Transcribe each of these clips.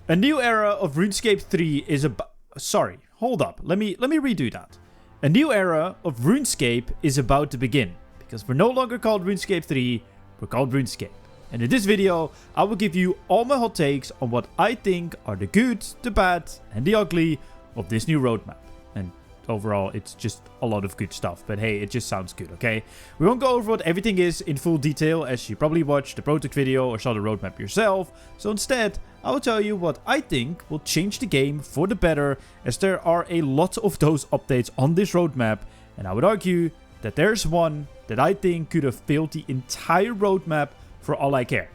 A new era of RuneScape 3 is about... Sorry, hold up. Let me redo that. A new era of RuneScape is about to begin. Because we're no longer called RuneScape 3, we're called RuneScape. And in this video, I will give you all my hot takes on what I think are the good, the bad, and the ugly of this new roadmap. And overall, it's just a lot of good stuff. But hey, it just sounds good, okay? We won't go over what everything is in full detail, as you probably watched the project video or saw the roadmap yourself. So instead, I will tell you what I think will change the game for the better, as there are a lot of those updates on this roadmap. And I would argue that there's one that I think could have failed the entire roadmap for all I cared.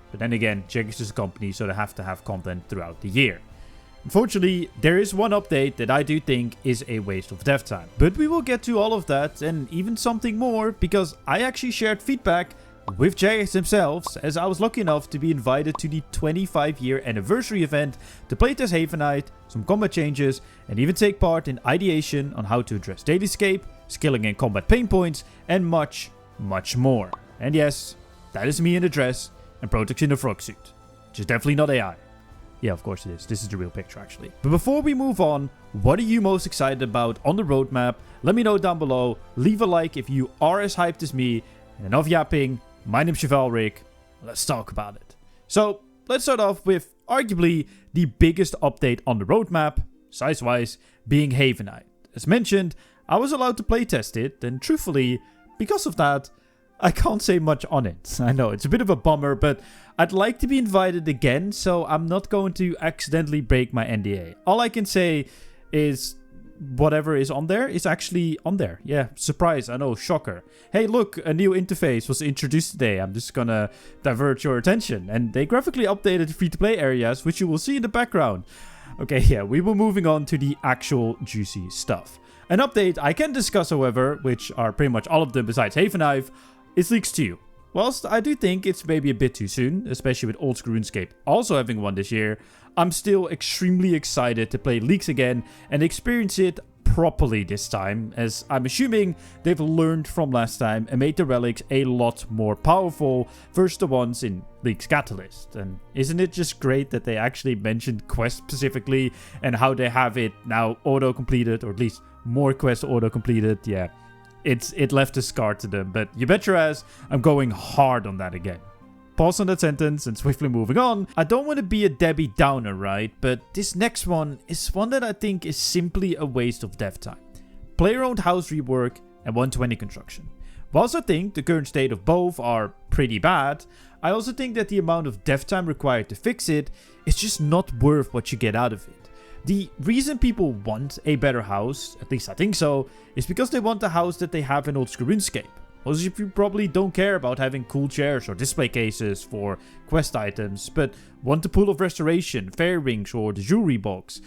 But then again, Jagex is a company, so they have to have content throughout the year. Unfortunately, there is one update that I do think is a waste of dev time. But we will get to all of that and even something more, because I actually shared feedback with Jagex themselves, as I was lucky enough to be invited to the 25-year anniversary event to playtest Havenite, some combat changes, and even take part in ideation on how to address dailiescape, skilling and combat pain points, and much, much more. And yes, that is me in a dress and Protex in a frog suit, which is definitely not AI. Yeah, of course it is. This is the real picture, actually. But before we move on, what are you most excited about on the roadmap? Let me know down below. Leave a like if you are as hyped as me. And enough yapping. My name's Chevalric. Let's talk about it. So, let's start off with arguably the biggest update on the roadmap, size-wise, being havenite. As mentioned, I was allowed to playtest it, and truthfully, because of that, I can't say much on it. I know, it's a bit of a bummer, but I'd like to be invited again, so I'm not going to accidentally break my NDA. All I can say is whatever is on there is actually on there. Yeah, surprise, I know, shocker. Hey, look, a new interface was introduced today. I'm just gonna divert your attention. And they graphically updated the free-to-play areas, which you will see in the background. Okay, yeah, we were moving on to the actual juicy stuff. An update I can discuss, however, which are pretty much all of them besides Havenite, is Leaks 2. Whilst I do think it's maybe a bit too soon, especially with old school RuneScape also having one this year, I'm still extremely excited to play Leaks again and experience it properly this time, as I'm assuming they've learned from last time and made the relics a lot more powerful versus the ones in Leaks Catalyst. And isn't it just great that they actually mentioned quests specifically and how they have it now auto-completed, or at least more quests auto-completed? Yeah. It left a scar to them, but you bet your ass I'm going hard on that again. Pause on that sentence and swiftly moving on. I don't want to be a Debbie Downer, right? But this next one is one that I think is simply a waste of dev time. Player-owned house rework and 120 construction. Whilst I think the current state of both are pretty bad, I also think that the amount of dev time required to fix it is just not worth what you get out of it. The reason people want a better house, at least I think so, is because they want the house that they have in old school RuneScape. Also, if you probably don't care about having cool chairs or display cases for quest items, but want the pool of restoration, fairy rings, or the jewelry box.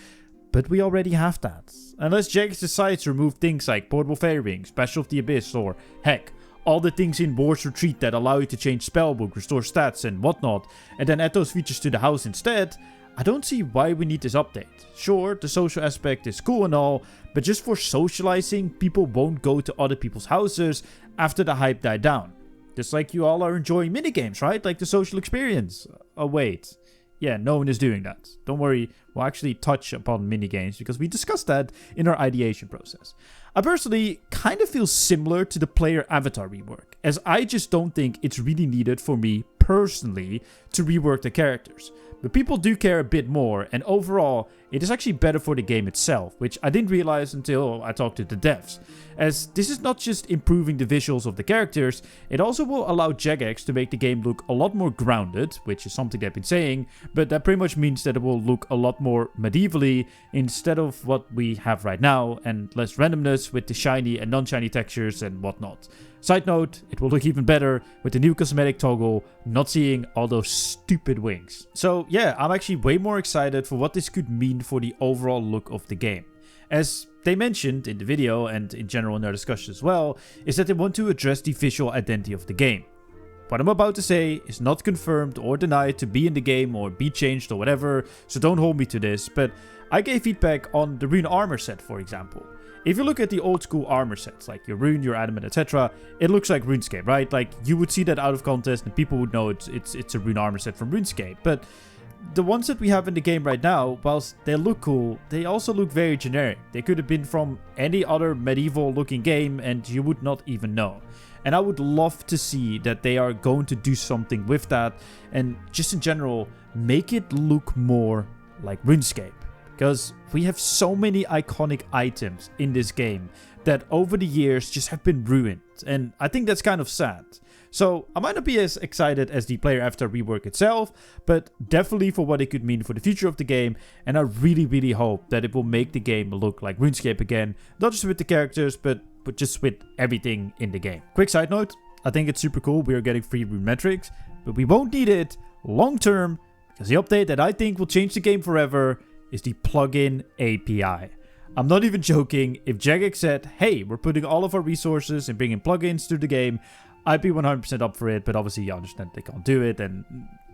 But we already have that. Unless Jagex decides to remove things like portable fairy rings, Special of the Abyss, or heck, all the things in War's Retreat that allow you to change spellbook, restore stats and whatnot, and then add those features to the house instead, I don't see why we need this update. Sure, the social aspect is cool and all, but just for socializing, people won't go to other people's houses after the hype died down. Just like you all are enjoying minigames, right? Like the social experience. Oh wait. Yeah, no one is doing that. Don't worry, we'll actually touch upon minigames because we discussed that in our ideation process. I personally kind of feel similar to the player avatar rework, as I just don't think it's really needed for me personally to rework the characters. But people do care a bit more, and overall, it is actually better for the game itself, which I didn't realize until I talked to the devs. As this is not just improving the visuals of the characters, it also will allow Jagex to make the game look a lot more grounded, which is something they've been saying, but that pretty much means that it will look a lot more medievally instead of what we have right now, and less randomness with the shiny and non-shiny textures and whatnot. Side note, it will look even better with the new cosmetic toggle, not seeing all those stupid wings. So yeah, I'm actually way more excited for what this could mean for the overall look of the game. As they mentioned in the video and in general in their discussion as well, is that they want to address the visual identity of the game. What I'm about to say is not confirmed or denied to be in the game or be changed or whatever, so don't hold me to this, but I gave feedback on the Rune armor set, for example. If you look at the old school armor sets, like your Rune, your Adamant, etc., it looks like RuneScape, right? Like, you would see that out of context and people would know it's a Rune armor set from RuneScape. But the ones that we have in the game right now, whilst they look cool, they also look very generic. They could have been from any other medieval looking game and you would not even know. And I would love to see that they are going to do something with that and just in general make it look more like RuneScape. Because we have so many iconic items in this game that over the years just have been ruined. And I think that's kind of sad. So I might not be as excited as the player after rework itself, but definitely for what it could mean for the future of the game. And I really hope that it will make the game look like RuneScape again. Not just with the characters, but just with everything in the game. Quick side note, I think it's super cool we are getting free rune metrics, but we won't need it long term because the update that I think will change the game forever is the plugin API. I'm not even joking. If Jagex said, hey, we're putting all of our resources and bringing plugins to the game, I'd be 100% up for it, but obviously you understand they can't do it, and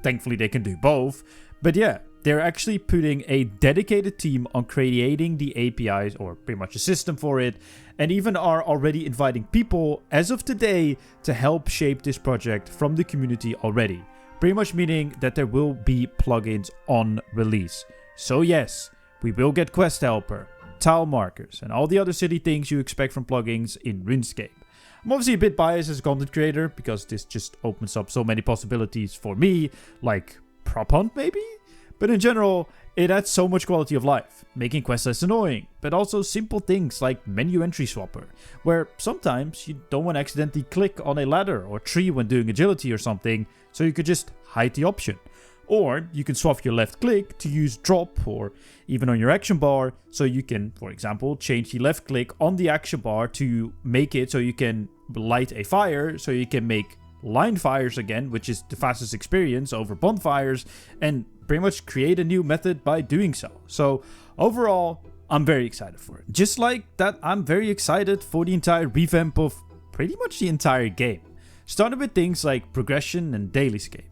thankfully they can do both. But yeah, they're actually putting a dedicated team on creating the APIs, or pretty much a system for it, and even are already inviting people, as of today, to help shape this project from the community already. Pretty much meaning that there will be plugins on release. So yes, we will get Quest Helper, tile markers, and all the other silly things you expect from plugins in RuneScape. I'm obviously a bit biased as a content creator because this just opens up so many possibilities for me, like prop hunt maybe? But in general, it adds so much quality of life, making quests less annoying, but also simple things like menu entry swapper, where sometimes you don't want to accidentally click on a ladder or tree when doing agility or something, so you could just hide the option. Or you can swap your left click to use drop or even on your action bar, so you can, for example, change the left click on the action bar to make it so you can light a fire, so you can make line fires again, which is the fastest experience over bonfires, and pretty much create a new method by doing so. So overall, I'm very excited for it. Just like that, I'm very excited for the entire revamp of pretty much the entire game. Starting with things like progression and dailiescape.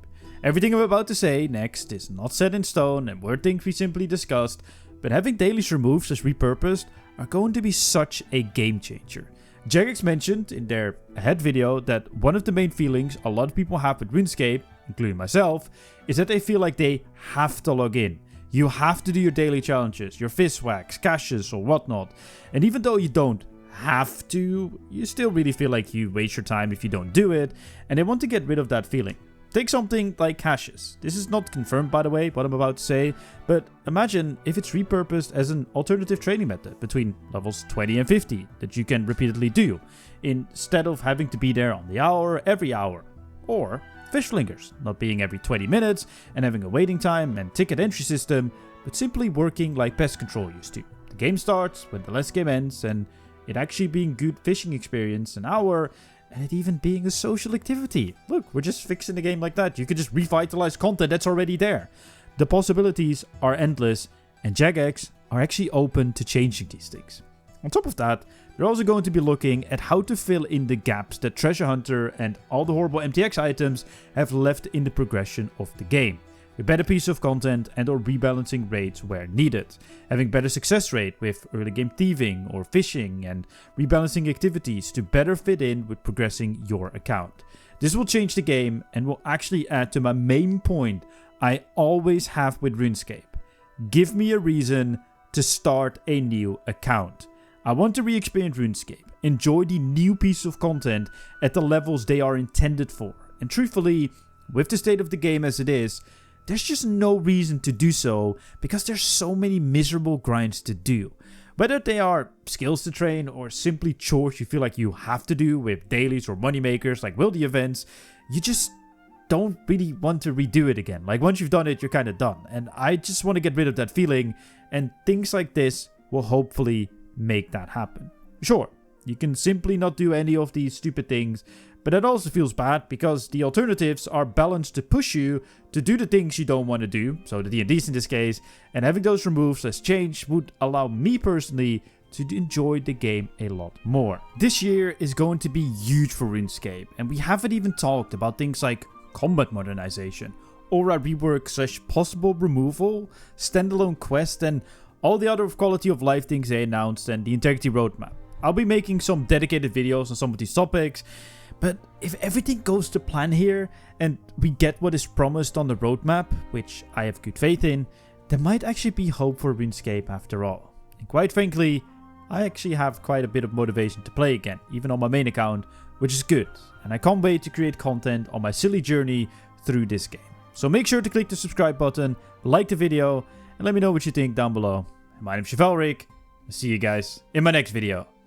Everything I'm about to say next is not set in stone and were things we simply discussed, but having dailies removed as repurposed are going to be such a game changer. Jagex mentioned in their ahead video that one of the main feelings a lot of people have with RuneScape, including myself, is that they feel like they have to log in. You have to do your daily challenges, your fizz-wax, caches or whatnot. And even though you don't have to, you still really feel like you waste your time if you don't do it, and they want to get rid of that feeling. Take something like caches. This is not confirmed, by the way, what I'm about to say, but imagine if it's repurposed as an alternative training method between levels 20 and 50 that you can repeatedly do, instead of having to be there on the hour, every hour. Or fish flingers, not being every 20 minutes and having a waiting time and ticket entry system, but simply working like pest control used to. The game starts when the last game ends, and it actually being good fishing experience an hour, and it even being a social activity. Look, we're just fixing the game like that. You could just revitalize content that's already there. The possibilities are endless, and Jagex are actually open to changing these things. On top of that, they're also going to be looking at how to fill in the gaps that Treasure Hunter and all the horrible MTX items have left in the progression of the game. With better pieces of content and or rebalancing rates where needed, having better success rate with early game thieving or fishing, and rebalancing activities to better fit in with progressing your account. This will change the game and will actually add to my main point I always have with RuneScape. Give me a reason to start a new account. I want to re-experience RuneScape, enjoy the new piece of content at the levels they are intended for, and truthfully, with the state of the game as it is, there's just no reason to do so because there's so many miserable grinds to do. Whether they are skills to train or simply chores you feel like you have to do with dailies or moneymakers like wildy events, you just don't really want to redo it again. Like once you've done it, you're kind of done. And I just want to get rid of that feeling, and things like this will hopefully make that happen. Sure, you can simply not do any of these stupid things, but that also feels bad because the alternatives are balanced to push you to do the things you don't want to do, so the D&Ds in this case, and having those removed as change would allow me personally to enjoy the game a lot more. This year is going to be huge for RuneScape, and we haven't even talked about things like combat modernization, aura rework / possible removal, standalone quest, and all the other quality of life things they announced, and the integrity roadmap. I'll be making some dedicated videos on some of these topics, But if everything goes to plan here and we get what is promised on the roadmap, which I have good faith in, there might actually be hope for RuneScape after all. And quite frankly, I actually have quite a bit of motivation to play again, even on my main account, which is good. And I can't wait to create content on my silly journey through this game. So make sure to click the subscribe button, like the video, and let me know what you think down below. My name's Chevalric. I'll see you guys in my next video.